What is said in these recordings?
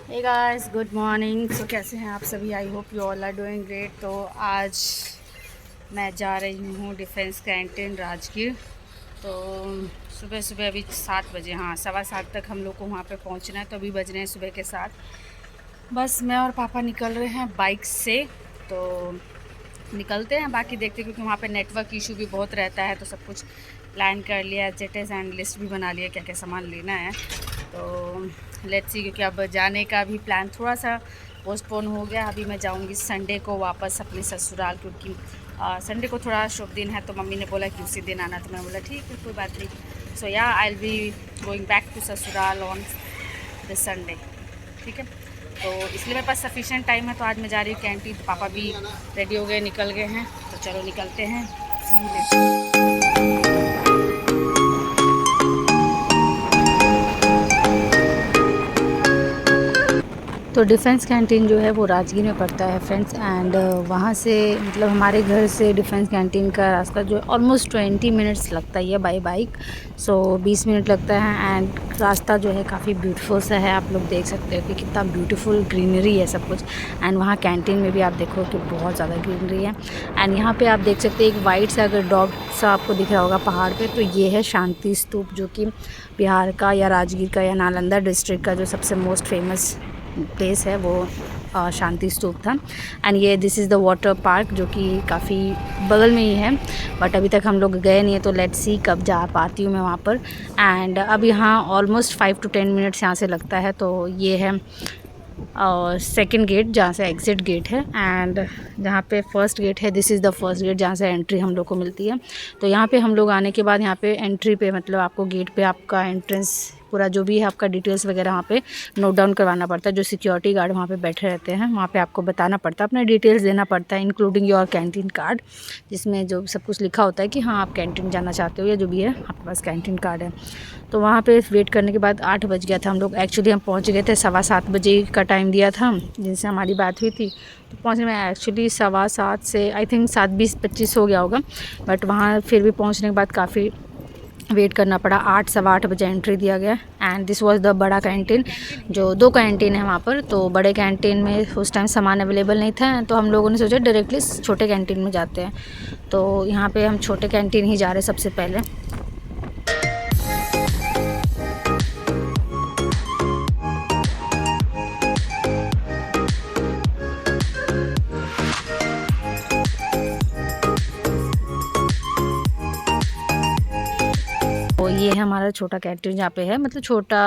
हे guys, good morning. So कैसे हैं आप सभी? I hope you all are doing great. तो आज मैं जा रही हूँ डिफेंस कैंटीन राजगीर। तो सुबह सुबह अभी 7 बजे, हाँ 7:15 तक हम लोग को वहाँ पे पहुँचना है। तो अभी बज रहे हैं सुबह के 7। बस मैं और पापा निकल रहे हैं बाइक से। तो निकलते हैं, बाकी देखते हैं, क्योंकि वहाँ पे नेटवर्क इशू भी बहुत रहता है। तो सब कुछ प्लान कर लिया, जेटेस एंड लिस्ट भी बना लिया क्या क्या सामान लेना है। तो लेट्स सी, क्योंकि अब जाने का भी प्लान थोड़ा सा पोस्टपोन हो गया। अभी मैं जाऊंगी संडे को वापस अपने ससुराल, क्योंकि संडे को थोड़ा शुभ दिन है। तो मम्मी ने बोला कि उसी दिन आना, तो मैंने बोला ठीक है, कोई बात नहीं। So yeah I will be going back to sasural on this Sunday. ठीक है, तो इसलिए मेरे पास सफिशिएंट टाइम है। तो आज मैं जा रही हूँ कैंटीन। तो पापा भी रेडी हो गए, निकल गए हैं। तो चलो निकलते हैं। सी यू लेटर। तो डिफेंस कैंटीन जो है वो राजगीर में पड़ता है फ्रेंड्स। एंड वहाँ से मतलब हमारे घर से डिफेंस कैंटीन का रास्ता जो है ऑलमोस्ट 20 मिनट्स लगता ही है बाई बाइक। सो 20 मिनट लगता है। एंड रास्ता जो है काफ़ी ब्यूटीफुल सा है। आप लोग देख सकते हो कि कितना ब्यूटीफुल ग्रीनरी है सब कुछ। एंड वहाँ कैंटीन में भी आप देखो कि बहुत ज़्यादा ग्रीनरी है। एंड यहाँ पे आप देख सकते हैं एक वाइट सा अगर डॉग सा आपको दिख रहा होगा पहाड़ पे, तो ये है शांति स्तूप, जो कि बिहार का या राजगीर का या नालंदा डिस्ट्रिक्ट का जो सबसे मोस्ट फेमस प्लेस है वो शांति स्तूप था। एंड ये this is the water park, जो कि काफ़ी बगल में ही है, बट अभी तक हम लोग गए नहीं है। तो लेट्स सी कब जा पाती हूँ मैं वहाँ पर। एंड अब यहाँ ऑलमोस्ट 5 to 10 मिनट्स यहाँ से लगता है। तो ये है और सेकंड गेट जहाँ से एग्ज़िट गेट है। एंड जहाँ पे फर्स्ट गेट है, this is the first gate जहाँ से एंट्री हम लोग को मिलती है। तो यहाँ पे हम लोग आने के बाद यहाँ पे एंट्री पे मतलब आपको गेट पे आपका एंट्रेंस पूरा जो भी है आपका डिटेल्स वगैरह वहाँ पे नोट डाउन करवाना पड़ता है। जो सिक्योरिटी गार्ड वहाँ पे बैठे रहते हैं, वहाँ पे आपको बताना पड़ता है, अपना डिटेल्स देना पड़ता है, इंक्लूडिंग योर कैंटीन कार्ड, जिसमें जो सब कुछ लिखा होता है कि हाँ आप कैंटीन जाना चाहते हो या जो भी है आपके पास कैंटीन कार्ड है। तो वहाँ पे वेट करने के बाद 8 बज गया था। हम लोग एक्चुअली हम पहुँच गए थे 7:15 बजे का टाइम दिया था जिनसे हमारी बात हुई थी। तो पहुँचने में एक्चुअली 7:15 से आई थिंक 7:20-25 हो गया होगा। बट वहाँ फिर भी पहुँचने के बाद काफ़ी वेट करना पड़ा। 8 सवा 8 बजे एंट्री दिया गया। एंड दिस वाज द बड़ा कैंटीन, जो 2 कैंटीन है वहाँ पर। तो बड़े कैंटीन में उस टाइम सामान अवेलेबल नहीं था, तो हम लोगों ने सोचा डायरेक्टली छोटे कैंटीन में जाते हैं। तो यहाँ पे हम छोटे कैंटीन ही जा रहे हैं सबसे पहले। तो ये है हमारा छोटा कैंटीन, जहाँ पे है मतलब छोटा,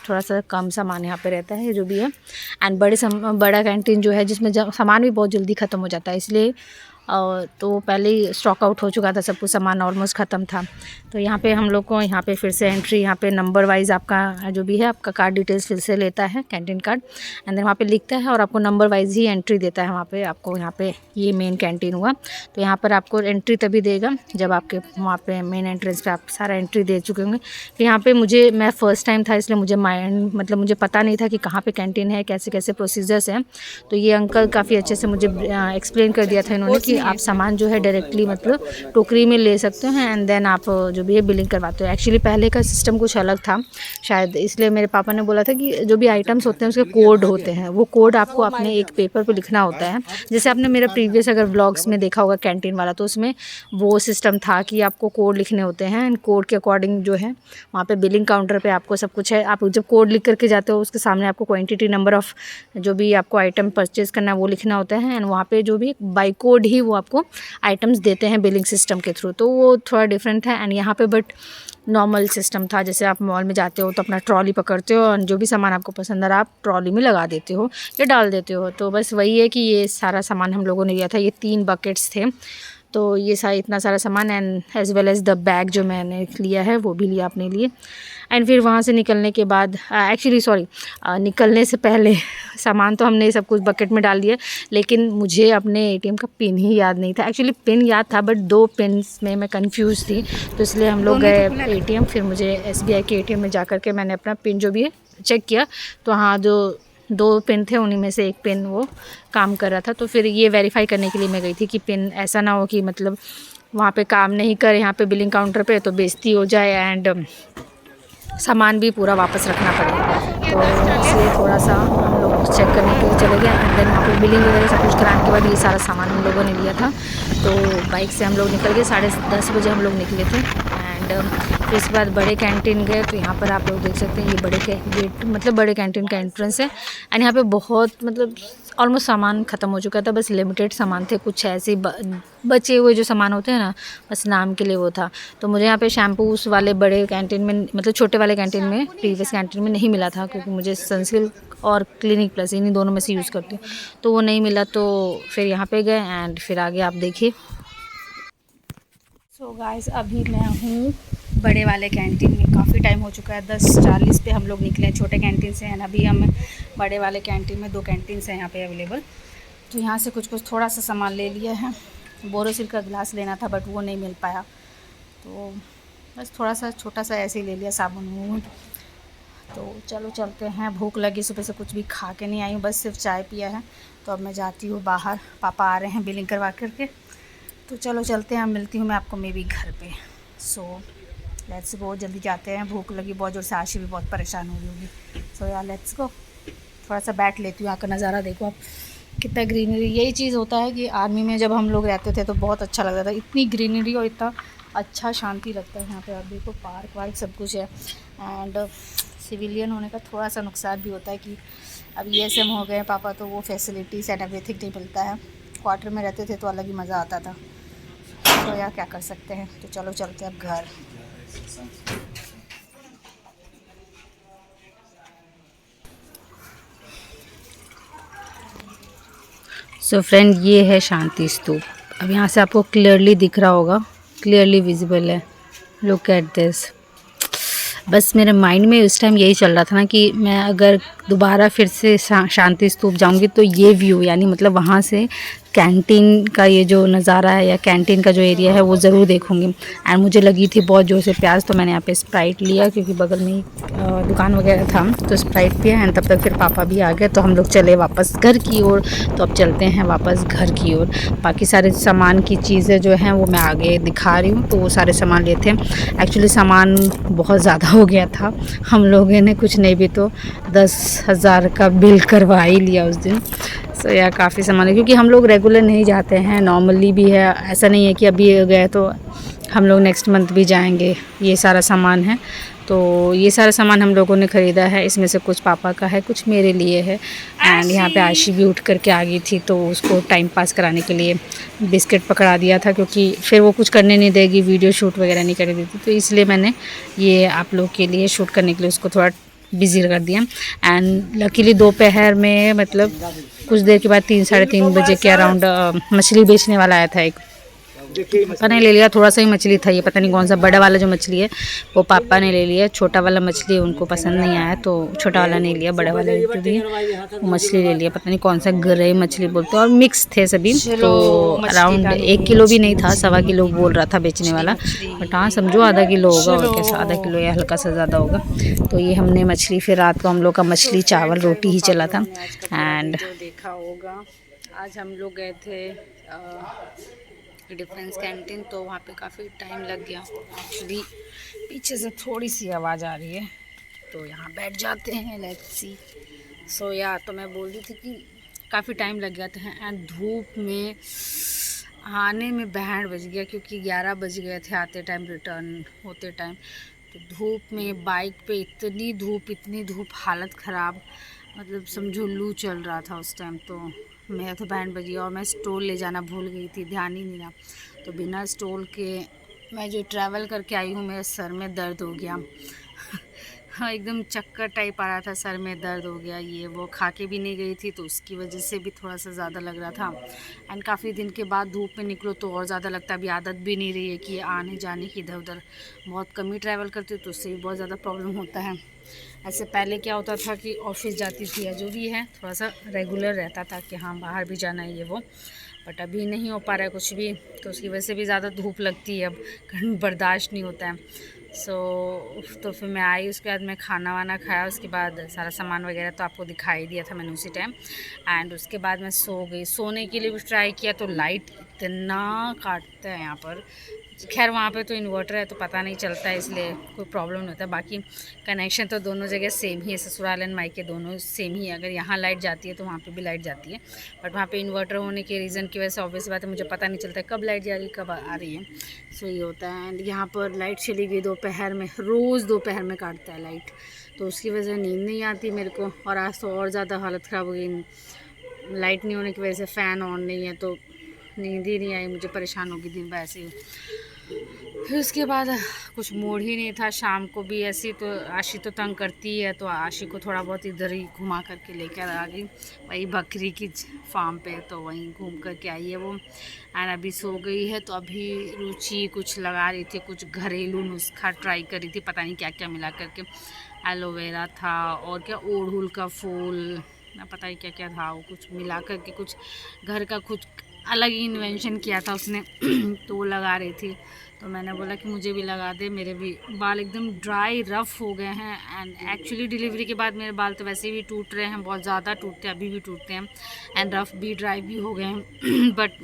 थोड़ा सा कम सामान यहाँ पे रहता है जो भी है। एंड बड़ा कैंटीन जो है जिसमें सामान भी बहुत जल्दी ख़त्म हो जाता है, इसलिए तो पहले ही स्टॉक आउट हो चुका था, सब कुछ सामान ऑलमोस्ट ख़त्म था। तो यहाँ पे हम लोग को यहाँ पे फिर से एंट्री, यहाँ पे नंबर वाइज आपका जो भी है आपका कार्ड डिटेल्स फिर से लेता है कैंटीन कार्ड। एंड देन वहाँ पे लिखता है और आपको नंबर वाइज ही एंट्री देता है वहाँ पे आपको। यहाँ पे ये मेन कैंटीन हुआ। तो यहाँ पर आपको एंट्री तभी देगा जब आपके वहाँ पे मेन एंट्रेंस पे आप सारा एंट्री दे चुके होंगे। तो यहाँ पे मैं फ़र्स्ट टाइम था, इसलिए मुझे मुझे पता नहीं था कि कहाँ पे कैंटीन है, कैसे कैसे प्रोसीजर्स हैं। तो ये अंकल काफ़ी अच्छे से मुझे एक्सप्लेन कर दिया था इन्होंने कि आप सामान जो है डायरेक्टली मतलब टोकरी में ले सकते हैं। एंड देन आप जो भी है बिलिंग करवाते हो। एक्चुअली पहले का सिस्टम कुछ अलग था शायद, इसलिए मेरे पापा ने बोला था कि जो भी आइटम्स होते हैं उसके कोड होते हैं, वो कोड आपको अपने एक पेपर पे लिखना होता है। जैसे आपने मेरा प्रीवियस अगर व्लॉग्स में देखा होगा कैंटीन वाला, तो उसमें वो सिस्टम था कि आपको कोड लिखने होते हैं। एंड कोड के अकॉर्डिंग जो है वहाँ पे बिलिंग काउंटर पे आपको सब कुछ है। आप जब कोड लिख करके जाते हो उसके सामने आपको क्वांटिटी नंबर ऑफ़ जो भी आपको आइटम परचेज़ करना है वो लिखना होता है। एंड वहाँ पे जो भी बाई कोड ही वो आपको आइटम्स देते हैं बिलिंग सिस्टम के थ्रू। तो वो थोड़ा डिफरेंट है। एंड यहाँ पे बट नॉर्मल सिस्टम था, जैसे आप मॉल में जाते हो तो अपना ट्रॉली पकड़ते हो और जो भी सामान आपको पसंद आ रहा आप ट्रॉली में लगा देते हो या डाल देते हो। तो बस वही है कि ये सारा सामान हम लोगों ने लिया था। ये 3 बकेट्स थे, तो ये इतना सारा सामान। And as well as the bag जो मैंने लिया है वो भी लिया अपने लिए। एंड फिर वहाँ से निकलने के बाद निकलने से पहले सामान तो हमने सब कुछ बकेट में डाल दिया, लेकिन मुझे अपने एटीएम का पिन ही याद नहीं था। एक्चुअली पिन याद था बट 2 पिन्स में मैं कंफ्यूज थी, तो इसलिए हम लोग गए एटीएम। फिर मुझे एसबीआई के एटीएम में जा कर के मैंने अपना पिन जो भी है चेक किया, तो हाँ जो 2 पिन थे उन्हीं में से एक पिन वो काम कर रहा था। तो फिर ये वेरीफाई करने के लिए मैं गई थी कि पिन ऐसा ना हो कि मतलब वहाँ पे काम नहीं करे, यहाँ पे बिलिंग काउंटर पे तो बेइज्जती हो जाए एंड सामान भी पूरा वापस रखना पड़ेगा। तो इसलिए थोड़ा सा हम लोग चेक करने के लिए चले गए। एंड देन वहाँ पे बिलिंग वगैरह सब कुछ कराने के बाद ये सारा सामान हम लोगों ने लिया था। तो बाइक से हम लोग निकल गए, 10:30 बजे हम लोग निकले थे। एंड फिर इसके बाद बड़े कैंटीन गए। तो यहाँ पर आप लोग देख सकते हैं ये बड़े गेट मतलब बड़े कैंटीन का एंट्रेंस है। एंड यहाँ पे बहुत मतलब ऑलमोस्ट सामान ख़त्म हो चुका था, बस लिमिटेड सामान थे, कुछ ऐसे बचे हुए जो सामान होते हैं ना, बस नाम के लिए वो था। तो मुझे यहाँ पे शैम्पू उस वाले बड़े कैंटीन में मतलब छोटे वाले कैंटीन में प्रीवियस कैंटीन में नहीं मिला था, क्योंकि मुझे सनसिल्क और क्लिनिक प्लस इन्हीं दोनों में से यूज़ करती हूँ, तो वो नहीं मिला। तो फिर यहाँ पे गए एंड फिर आगे आप देखिए। सो गाइस अभी मैं हूँ बड़े वाले कैंटीन में। काफ़ी टाइम हो चुका है, 10:40 पे हम लोग निकले हैं छोटे कैंटीन से। एंड अभी हम बड़े वाले कैंटीन में, 2 कैंटीन हैं यहाँ पे अवेलेबल। तो यहाँ से कुछ थोड़ा सा सामान ले लिया है। बोरोसिल का गिलास लेना था बट वो नहीं मिल पाया, तो बस थोड़ा सा छोटा सा ऐसे ही ले लिया, साबुन। तो चलो चलते हैं, भूख लगी, सुबह से कुछ भी खा के नहीं आई हूँ, बस सिर्फ चाय पिया है। तो अब मैं जाती हूँ बाहर, पापा आ रहे हैं बिलिंग करवा करके। तो चलो चलते हैं, मिलती हूँ मैं आपको मे बी घर पे। सो लेट्स गो, जल्दी जाते हैं, भूख लगी बहुत जोर से, आशी भी बहुत परेशान हो रही होगी। सो यार लेट्स गो। थोड़ा सा बैठ लेती हूँ, यहाँ का नज़ारा देखो आप, कितना ग्रीनरी। यही चीज़ होता है कि आर्मी में जब हम लोग रहते थे तो बहुत अच्छा लगता था, इतनी ग्रीनरी और इतना अच्छा शांति लगता है यहाँ पे। आप देखो पार्क वार्क सब कुछ है। एंड सिविलियन होने का थोड़ा सा नुकसान भी होता है कि अब ESM हो गए पापा, तो वो फैसिलिटीज़ एंड एवरीथिंग नहीं मिलता है। क्वार्टर में रहते थे तो अलग ही मज़ा आता था। तो यार क्या कर सकते हैं, तो चलो चलते हैं अब घर। सो फ्रेंड ये है शांति स्तूप। अब यहाँ से आपको क्लियरली दिख रहा होगा, क्लियरली विजिबल है। Look at this. बस मेरे माइंड में उस टाइम यही चल रहा था ना कि मैं अगर दोबारा फिर से शांति स्तूप जाऊंगी तो ये व्यू, यानी मतलब वहाँ से कैंटीन का ये जो नज़ारा है या कैंटीन का जो एरिया है वो ज़रूर देखूंगी। एंड मुझे लगी थी बहुत ज़ोर से प्यास, तो मैंने यहाँ पे स्प्राइट लिया, क्योंकि बगल में ही दुकान वगैरह था, तो स्प्राइट पिया। एंड तब तक फिर पापा भी आ गए, तो हम लोग चले वापस घर की ओर। तो अब चलते हैं वापस घर की ओर। बाकी सारे सामान की चीज़ें जो हैं वो मैं आगे दिखा रही हूँ, तो वो सारे सामान लेते हैं। एक्चुअली सामान बहुत ज़्यादा हो गया था, हम लोगों ने कुछ नहीं भी तो 10,000 का बिल करवा ही लिया उस दिन। सो यार काफ़ी सामान है, क्योंकि हम लोग रेगुलर नहीं जाते हैं, नॉर्मली भी है, ऐसा नहीं है कि अभी गए तो हम लोग नेक्स्ट मंथ भी जाएंगे। ये सारा सामान है, तो ये सारा सामान हम लोगों ने ख़रीदा है। इसमें से कुछ पापा का है, कुछ मेरे लिए है। एंड यहाँ पे आशी भी उठ करके आ गई थी, तो उसको टाइम पास कराने के लिए बिस्किट पकड़ा दिया था, क्योंकि फिर वो कुछ करने नहीं देगी, वीडियो शूट वगैरह नहीं करने देती, तो इसलिए मैंने ये आप लोग के लिए शूट करने के लिए उसको थोड़ा बिज़ी कर दिया। एंड लकीली दोपहर में मतलब कुछ देर के बाद 3-3:30 बजे के अराउंड मछली बेचने वाला आया था एक, पापा ने ले लिया। थोड़ा सा ही मछली था, ये पता नहीं कौन सा, बड़ा वाला जो मछली है वो पापा ने ले लिया, छोटा वाला मछली उनको पसंद नहीं आया, तो छोटा वाला नहीं लिया, बड़ा वाला जो भी वो मछली ले लिया। पता नहीं कौन सा गरई मछली बोलते हैं, और मिक्स थे सभी, तो अराउंड 1 किलो भी नहीं था, 1.25 किलो बोल रहा था बेचने वाला, बट हाँ समझो आधा किलो होगा, और कैसा आधा किलो या हल्का सा ज़्यादा होगा। तो ये हमने मछली, फिर रात को हम लोग का मछली चावल रोटी ही चला था। एंड देखा होगा आज हम लोग गए थे डिफरेंस कैंटीन, तो वहाँ पे काफ़ी टाइम लग गया। एक्चुअली पीछे से थोड़ी सी आवाज़ आ रही है, तो यहाँ बैठ जाते हैं, लेट्स सी। सो यार तो मैं बोल रही थी कि काफ़ी टाइम लग गया था। एंड धूप में आने में 12 बज गया, क्योंकि 11 बज गए थे आते टाइम, रिटर्न होते टाइम। तो धूप में बाइक पे इतनी धूप, हालत ख़राब, मतलब समझो लू चल रहा था उस टाइम। तो मेरा तो 12 बज गया, और मैं स्टोल ले जाना भूल गई थी, ध्यान ही नहीं रहा। तो बिना स्टोल के मैं जो ट्रैवल करके आई हूँ, मेरे सर में दर्द हो गया। हाँ एकदम चक्कर टाइप आ रहा था, सर में दर्द हो गया, ये वो खा के भी नहीं गई थी, तो उसकी वजह से भी थोड़ा सा ज़्यादा लग रहा था। एंड काफ़ी दिन के बाद धूप में निकलो तो और ज़्यादा लगता है। अभी आदत भी नहीं रही है कि आने जाने की, इधर उधर बहुत कम ही ट्रैवल करती हूँ, तो उससे भी बहुत ज़्यादा प्रॉब्लम होता है। ऐसे पहले क्या होता था कि ऑफिस जाती थी या जो भी है, थोड़ा सा रेगुलर रहता था कि हाँ बाहर भी जाना है ये वो, बट अभी नहीं हो पा रहा है कुछ भी, तो उसकी वजह से भी ज़्यादा धूप लगती है, अब बर्दाश्त नहीं होता है। तो फिर मैं आई, उसके बाद मैं खाना वाना खाया, उसके बाद सारा सामान वगैरह तो आपको दिखाई दिया था मैंने उसी टाइम। एंड उसके बाद मैं सो गई। सोने के लिए भी ट्राई किया तो लाइट इतना काटता है यहाँ पर, खैर वहाँ पे तो इन्वर्टर है तो पता नहीं चलता है, इसलिए कोई प्रॉब्लम नहीं होता है। बाकी कनेक्शन तो दोनों जगह सेम ही है, ससुराल एंड मायके दोनों सेम ही है। अगर यहाँ लाइट जाती है तो वहाँ पे भी लाइट जाती है, बट वहाँ पे इन्वर्टर होने के रीज़न की वजह से ऑब्वियस बात है मुझे पता नहीं चलता है कब लाइट जा रही है कब आ रही है। सो ये होता है। एंड यहाँ पर लाइट चली गई दोपहर में, रोज़ दोपहर में काटता है लाइट, तो उसकी वजह से नींद नहीं आती मेरे को। और आज तो और ज़्यादा हालत ख़राब हो गई, लाइट नहीं होने की वजह से फ़ैन ऑन नहीं है तो नींद ही नहीं आई मुझे, परेशान होगी दिन भर ऐसे ही। फिर उसके बाद कुछ मूड ही नहीं था, शाम को भी ऐसी तो आशी तो तंग करती है, तो आशी को थोड़ा बहुत इधर ही घुमा करके लेकर आ गई वही बकरी की फार्म पे, तो वहीं घूम कर के आई है वो। एंड अभी सो गई है। तो अभी रुचि कुछ लगा रही थी, कुछ घरेलू नुस्खा ट्राई कर रही थी, पता नहीं क्या क्या मिला करके, एलोवेरा था और क्या ओड़हुल का फूल, पता ही क्या क्या था, वो कुछ मिला करके कुछ घर का कुछ अलग ही इन्वेंशन किया था उसने तो वो लगा रही थी। तो मैंने बोला कि मुझे भी लगा दे, मेरे भी बाल एकदम ड्राई रफ़ हो गए हैं। एंड एक्चुअली डिलीवरी के बाद मेरे बाल तो वैसे भी टूट रहे हैं, बहुत ज़्यादा टूटते हैं, अभी भी टूटते हैं एंड रफ़ भी ड्राई भी हो गए हैं बट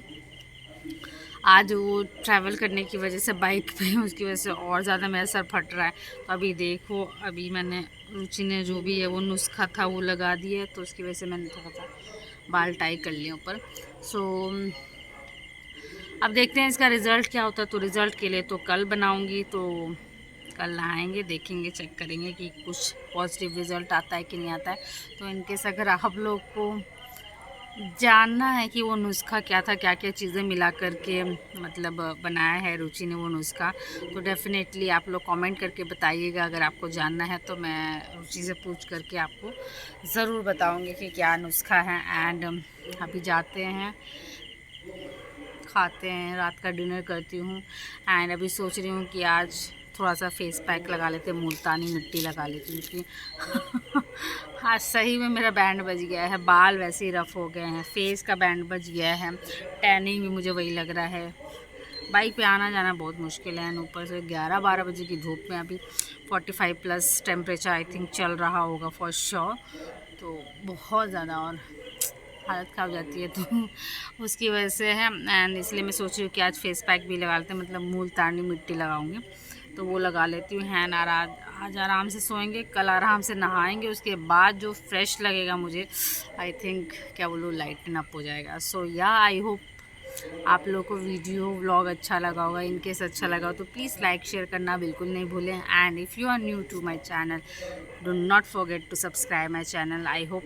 आज वो ट्रैवल करने की वजह से बाइक पे, उसकी वजह से और ज़्यादा मेरा सर फट रहा है। तो अभी देखो, अभी मैंने रुचि ने जो भी है वो नुस्खा था वो लगा दिया, तो उसकी वजह से मैंने थोड़ा सा बाल टाई कर लिए ऊपर। सो अब देखते हैं इसका रिज़ल्ट क्या होता है। तो रिज़ल्ट के लिए तो कल बनाऊंगी, तो कल नहाएंगे, देखेंगे, चेक करेंगे कि कुछ पॉजिटिव रिज़ल्ट आता है कि नहीं आता है। तो इनकेस अगर आप लोग को जानना है कि वो नुस्खा क्या था, क्या क्या चीज़ें मिला करके मतलब बनाया है रुचि ने वो नुस्खा, तो डेफ़िनेटली आप लोग कमेंट करके बताइएगा। अगर आपको जानना है तो मैं रुचि से पूछ करके आपको ज़रूर बताऊंगी कि क्या नुस्खा है। एंड अभी जाते हैं, खाते हैं, रात का डिनर करती हूँ। एंड अभी सोच रही हूँ कि आज थोड़ा सा फेस पैक लगा लेते, मुल्तानी मिट्टी लगा लेती हूँ क्योंकि हाँ सही में मेरा बैंड बज गया है, बाल वैसे ही रफ़ हो गए हैं, फेस का बैंड बज गया है, टैनिंग भी मुझे वही लग रहा है। बाइक पे आना जाना बहुत मुश्किल है, ऊपर से 11-12 बजे की धूप में, अभी 45+ टेम्परेचर आई थिंक चल रहा होगा फॉर श्योर, तो बहुत ज़्यादा और हालत ख़राब हो जाती है, तो उसकी वजह से है। एंड इसलिए मैं सोच रही हूँ कि आज फेस पैक भी लगा लेते हैं, मतलब मुल्तानी मिट्टी लगाऊंगी, तो वो लगा लेती हूँ। है ना, आज आराम से सोएंगे, कल आराम से नहाएंगे, उसके बाद जो फ्रेश लगेगा मुझे, आई थिंक क्या बोलूँ, लाइटन अप हो जाएगा। सो या आई होप आप लोगों को वीडियो व्लॉग अच्छा लगा होगा। इनकेस अच्छा लगा हो तो प्लीज़ लाइक शेयर करना बिल्कुल नहीं भूलें। And if you are new to my channel, do not forget to subscribe my channel. I hope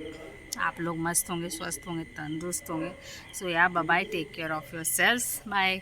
आप लोग मस्त होंगे, स्वस्थ होंगे, तंदुरुस्त होंगे। So yeah bye bye, take care of yourself, bye.